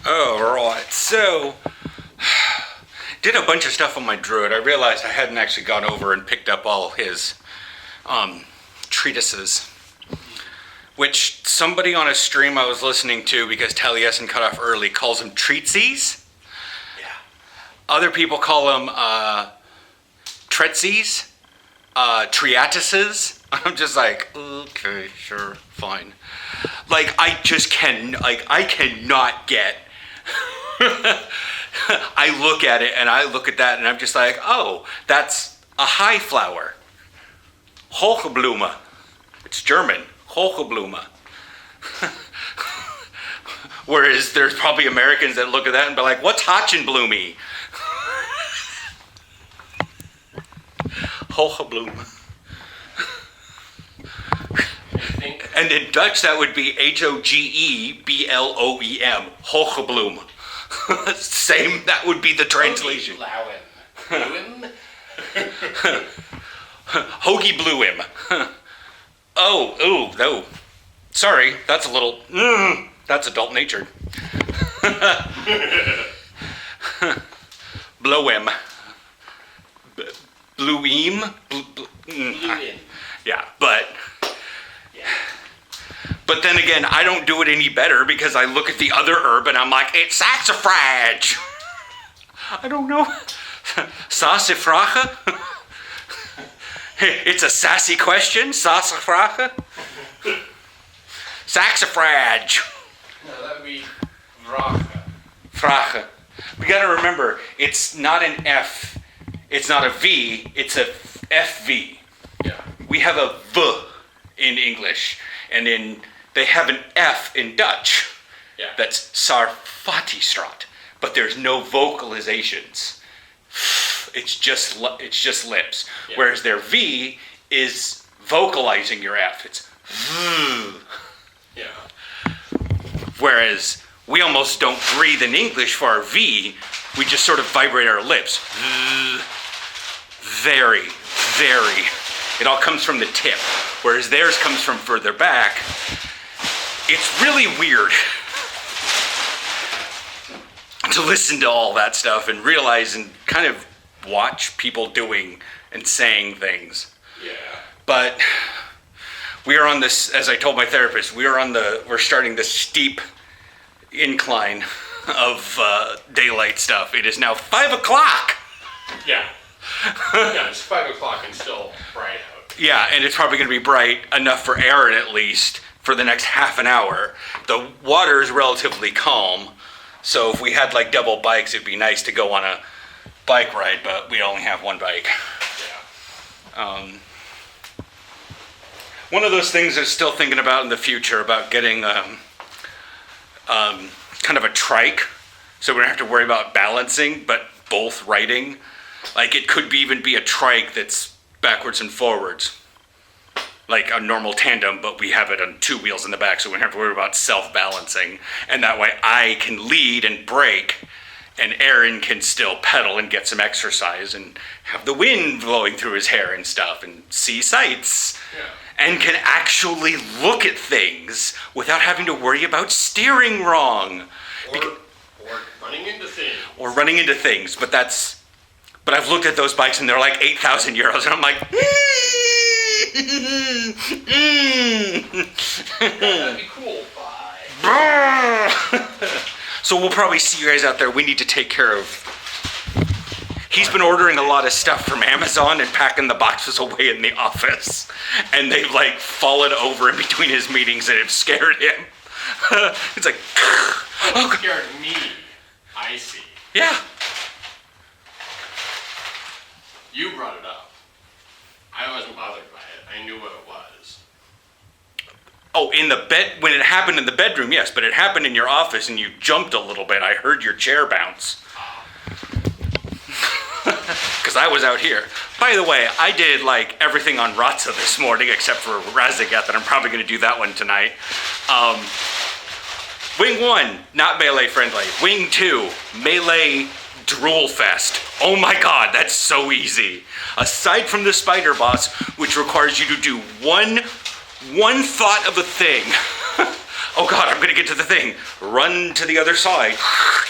Oh, right. So, did a bunch of stuff on my druid. I realized I hadn't actually gone over and picked up all his treatises, which somebody on a stream I was listening to, because Taliesin cut off early, calls them treatsies. Yeah. Other people call them treatsies, triatises. I'm just like, okay, sure, fine. Like, I cannot get. I look at it and I look at that and I'm just like, oh, that's a high flower. Hochblume. It's German. Hochblume. Whereas there's probably Americans that look at that and be like, what's Hachenblume? Hochblume. And in Dutch, that would be Hogebloem. Hogebloem. Same, that would be the translation. Hogebloem. Oh. Sorry, that's a little, that's adult natured. Bloem. Blueem? Yeah, but... But then again, I don't do it any better because I look at the other herb and I'm like, it's saxifrage. I don't know. Sassafrage? It's a sassy question. Sassafrage? Saxifrage. No, that would be vrache. Frache. We got to remember, it's not an F. It's not a V. It's a FV. Yeah. We have a V in English. And they have an F in Dutch. Yeah. That's Sarfatistraat, but there's no vocalizations. It's just lips. Yeah. Whereas their V is vocalizing your F. It's V. Yeah. Whereas we almost don't breathe in English for our V. We just sort of vibrate our lips. Very, very. It all comes from the tip, whereas theirs comes from further back. It's really weird to listen to all that stuff and realize and kind of watch people doing and saying things. Yeah. But we are on this, as I told my therapist, we're starting this steep incline of daylight stuff. It is now 5 o'clock. Yeah. Yeah, it's 5 o'clock and still bright out. Yeah, and it's probably going to be bright enough for Aaron at least for the next half an hour. The water is relatively calm, so if we had like double bikes, it'd be nice to go on a bike ride, but we only have one bike. Yeah. One of those things I'm still thinking about in the future, about getting kind of a trike, so we don't have to worry about balancing, but both riding. Like, it could even be a trike that's backwards and forwards, like a normal tandem, but we have it on 2 wheels in the back, so we don't have to worry about self-balancing. And that way I can lead and brake, and Aaron can still pedal and get some exercise and have the wind blowing through his hair and stuff and see sights. Yeah. And can actually look at things without having to worry about steering wrong. Or running into things. Or running into things, but I've looked at those bikes and they're like 8,000 euros, and I'm like, That'd be cool. Bye. So we'll probably see you guys out there. We need to take care of... He's been ordering a lot of stuff from Amazon and packing the boxes away in the office. And they've like fallen over in between his meetings and have scared him. It's like... Oh, it scared me. I see. Yeah. You brought it up. I wasn't bothered by it. I knew what it was. Oh, in the bed, when it happened in the bedroom, yes, but it happened in your office and you jumped a little bit. I heard your chair bounce. Because I was out here. By the way, I did like everything on Ratza this morning except for Razigat, and I'm probably going to do that one tonight. Wing 1, not melee friendly. Wing 2, melee drool fest. Oh my god, that's so easy. Aside from the spider boss, which requires you to do one thought of a thing oh God, I'm gonna get to the thing. Run to the other side,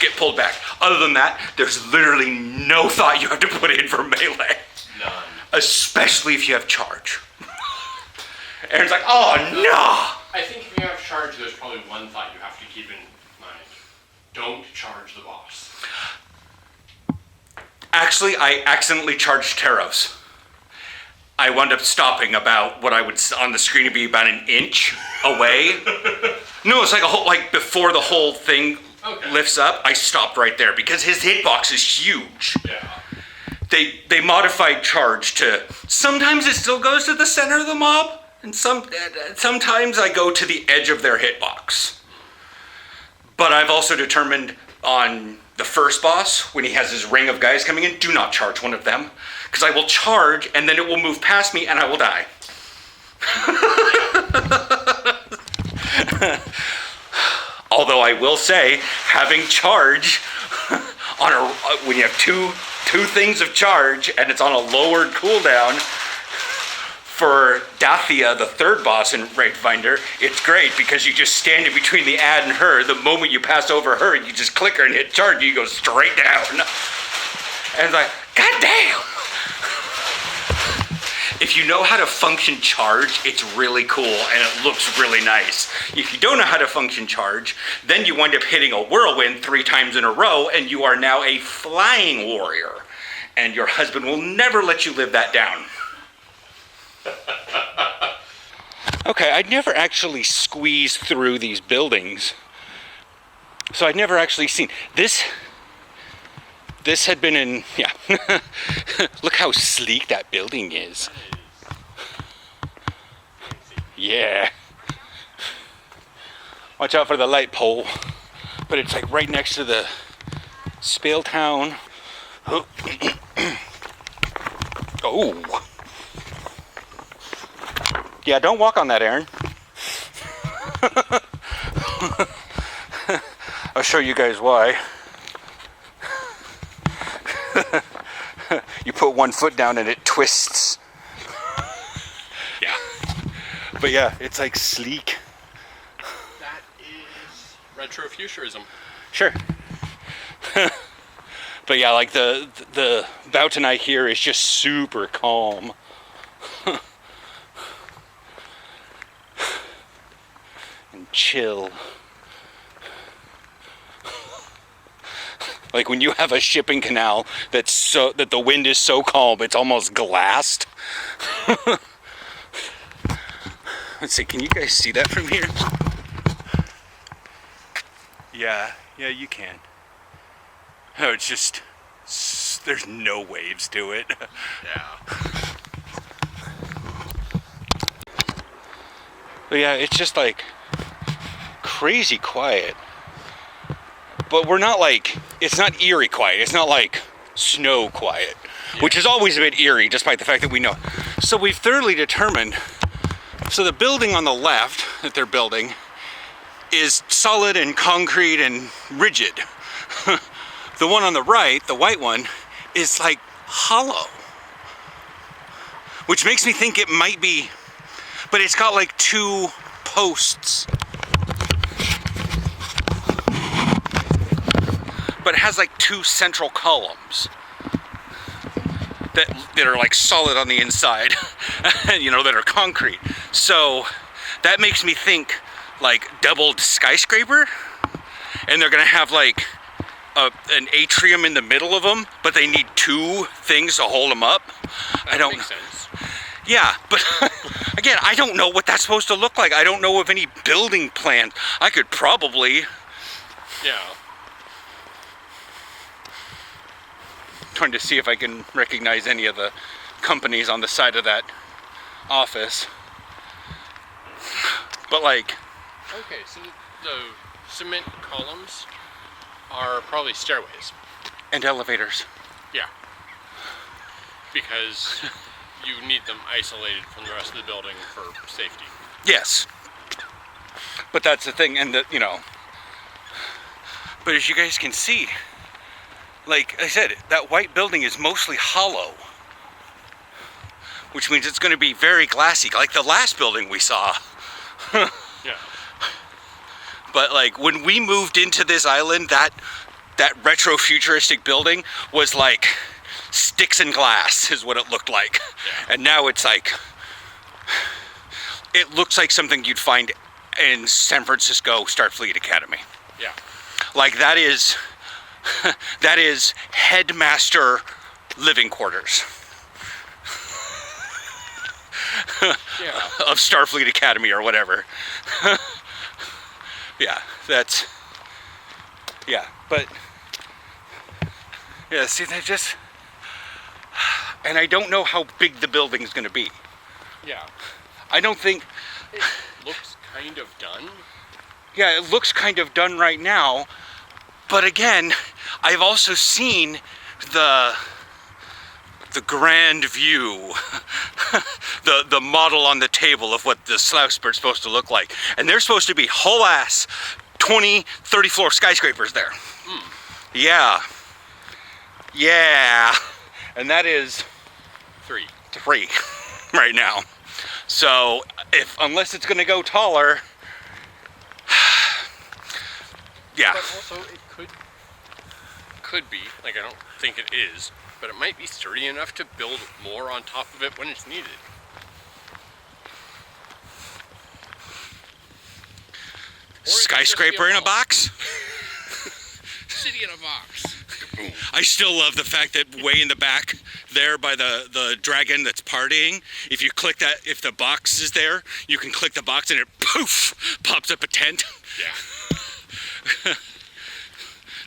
get pulled back. Other than that, there's literally no thought you have to put in for melee. None. Especially if you have charge. Aaron's like, oh no! I think if you have charge, there's probably one thought you have to keep in mind. Don't charge the boss. Actually, I accidentally charged Taros. I wound up stopping about what I would on the screen to be about an inch away. No, it's like like before the whole thing lifts up. I stopped right there because his hitbox is huge. Yeah. They modified charge to sometimes it still goes to the center of the mob, and sometimes I go to the edge of their hitbox. But I've also determined on the first boss, when he has his ring of guys coming in, do not charge one of them. Because I will charge, and then it will move past me, and I will die. Although I will say, having charge, when you have two things of charge, and it's on a lowered cooldown, for Dathia, the third boss in Wraithfinder, it's great because you just stand in between the ad and her. The moment you pass over her, you just click her and hit charge, you go straight down. And it's like, God damn! If you know how to function charge, it's really cool and it looks really nice. If you don't know how to function charge, then you wind up hitting a whirlwind 3 times in a row and you are now a flying warrior. And your husband will never let you live that down. Okay, I'd never actually squeezed through these buildings. So I'd never actually seen this. This had been in, yeah. Look how sleek that building is. Yeah. Watch out for the light pole. But it's like right next to the Spale Town. Oh. Oh. Yeah, don't walk on that, Aaron. I'll show you guys why. You put one foot down and it twists. Yeah. But yeah, it's like sleek. That is retrofuturism. Sure. But yeah, like the Boutonite here is just super calm. And chill. Like when you have a shipping canal that the wind is so calm it's almost glassed. Let's see, can you guys see that from here? Yeah, you can. No, it's just there's no waves to it. Yeah. But yeah, it's just like crazy quiet. But we're not like, it's not eerie quiet. It's not like snow quiet, which is always a bit eerie, despite the fact that we know. So we've thoroughly determined, so the building on the left that they're building is solid and concrete and rigid. The one on the right, the white one, is like hollow. Which makes me think it might be, but it's got like 2 posts. But it has like 2 central columns that are like solid on the inside, you know, that are concrete. So that makes me think like doubled skyscraper, and they're gonna have like an atrium in the middle of them, but they need 2 things to hold them up. That makes sense. Yeah, but again, I don't know what that's supposed to look like. I don't know of any building plans. I could probably. Yeah. Trying to see if I can recognize any of the companies on the side of that office. But like... Okay, so the cement columns are probably stairways. And elevators. Yeah. Because you need them isolated from the rest of the building for safety. Yes. But that's the thing, and you know... But as you guys can see, like I said, that white building is mostly hollow. Which means it's going to be very glassy, like the last building we saw. Yeah. But like when we moved into this island, that retro futuristic building was like sticks and glass is what it looked like. Yeah. And now it's like, it looks like something you'd find in San Francisco Starfleet Academy. Yeah. Like that is headmaster living quarters. Yeah. Of Starfleet Academy or whatever. Yeah, but yeah, see, they just, and I don't know how big the building's gonna be. Yeah. I don't think it looks kind of done. Yeah, it looks kind of done right now, but again, I've also seen the grand view, the model on the table of what the slouch bird's supposed to look like. And there's supposed to be whole ass 20, 30 floor skyscrapers there. Yeah. Yeah. And that is three right now. So unless it's gonna go taller, yeah. But also it could be, like I don't think it is, but it might be sturdy enough to build more on top of it when it's needed. Skyscraper in a box? City in a box. I still love the fact that way in the back there by the dragon that's partying, if you click that, if the box is there, you can click the box and it poof pops up a tent. Yeah.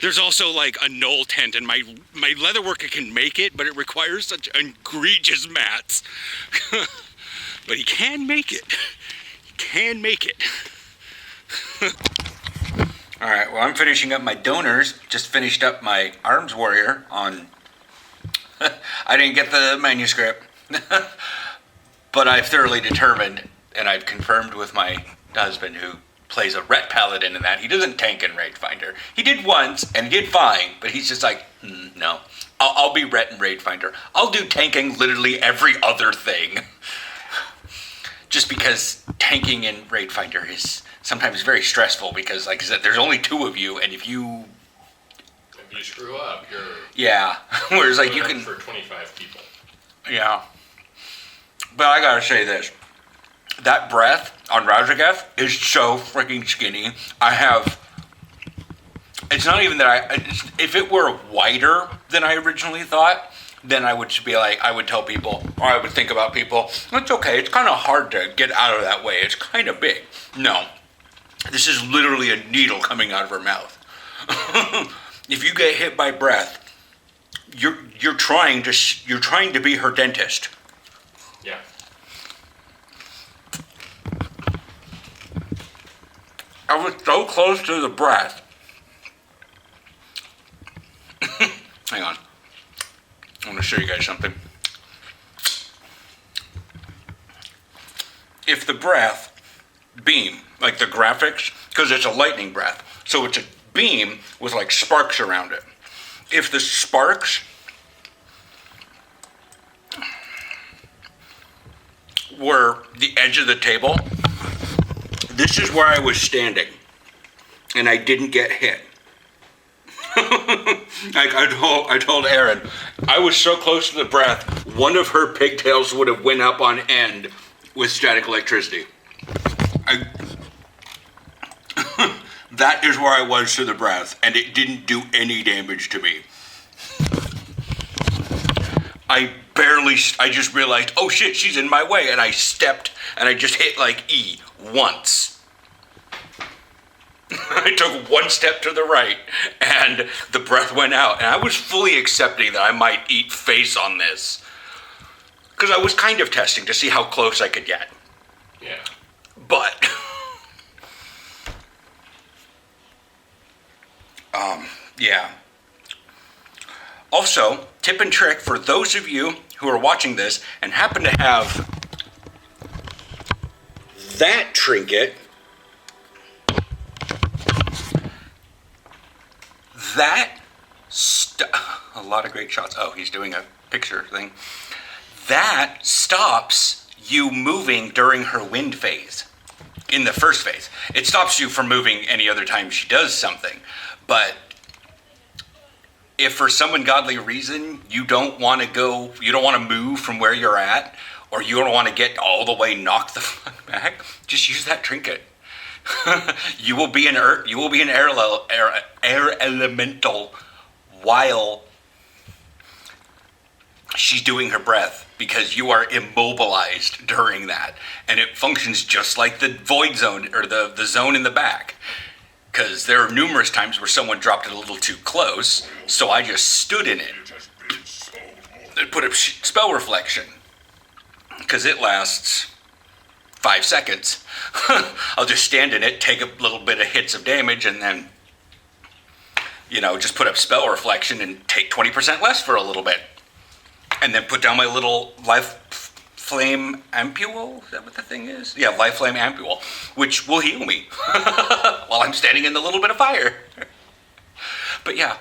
There's also like a knoll tent, and my leatherworker can make it, but it requires such egregious mats. But he can make it. He can make it. All right, well, I'm finishing up my donors. Just finished up my Arms Warrior on... I didn't get the manuscript. But I've thoroughly determined, and I've confirmed with my husband, who plays a Ret Paladin in that. He doesn't tank in Raidfinder. He did once, and he did fine, but he's just like, no. I'll be Ret and Raidfinder. I'll do tanking literally every other thing. Just because tanking in Raidfinder is sometimes very stressful, because, like I said, there's only two of you, and if you screw up, you're... Yeah. Whereas, like, you can... for 25 people. Yeah. But I gotta say this. That breath on Rajagath is so freaking skinny. It's not even that if it were wider than I originally thought, then I would be like, I would tell people, or I would think about people, it's okay, it's kind of hard to get out of that way. It's kind of big. No. This is literally a needle coming out of her mouth. If you get hit by breath, you're trying to be her dentist. Yeah. I was so close to the breath. Hang on. I want to show you guys something. If the breath beam, like the graphics, because it's a lightning breath, so it's a beam with like sparks around it. If the sparks were the edge of the table, this is where I was standing, and I didn't get hit. Like I told Erin, I was so close to the breath, one of her pigtails would have went up on end with static electricity. That is where I was to the breath, and it didn't do any damage to me. I just realized, oh shit, she's in my way, and I stepped, and I just hit like E once. I took one step to the right, and the breath went out, and I was fully accepting that I might eat face on this. Because I was kind of testing to see how close I could get. Yeah. But... yeah. Also, tip and trick for those of you who are watching this and happen to have that trinket, a lot of great shots. Oh, he's doing a picture thing. That stops you moving during her wind phase. in the first phase. It stops you from moving any other time she does something. But if for some ungodly reason you don't want to move from where you're at, or you don't want to get all the way knocked the fuck back, just use that trinket. You will be an air elemental while she's doing her breath, because you are immobilized during that, and it functions just like the void zone, or the zone in the back. Because there are numerous times where someone dropped it a little too close, so I just stood in it and put up spell reflection, because it lasts 5 seconds. I'll just stand in it, take a little bit of hits of damage, and then, just put up spell reflection and take 20% less for a little bit. And then put down my little life flame ampule. Is that what the thing is? Yeah, life flame ampule, which will heal me while I'm standing in the little bit of fire. But yeah.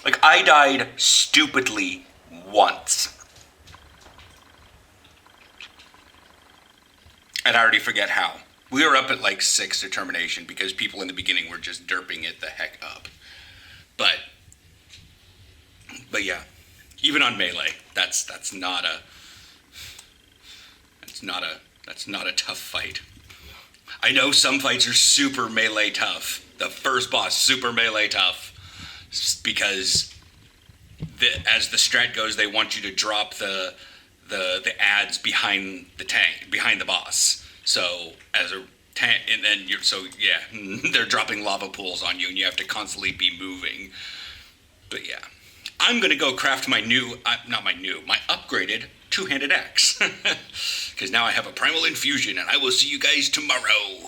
Like, I died stupidly once. And I already forget how. We were up at like 6 determination because people in the beginning were just derping it the heck up. But yeah, even on melee, that's not a tough fight. I know some fights are super melee tough. The first boss, super melee tough, because as the strat goes, they want you to drop the ads behind the tank, behind the boss. So as a tank, and then they're dropping lava pools on you, and you have to constantly be moving. But yeah. I'm going to go craft my upgraded two-handed axe. Because now I have a primal infusion, and I will see you guys tomorrow.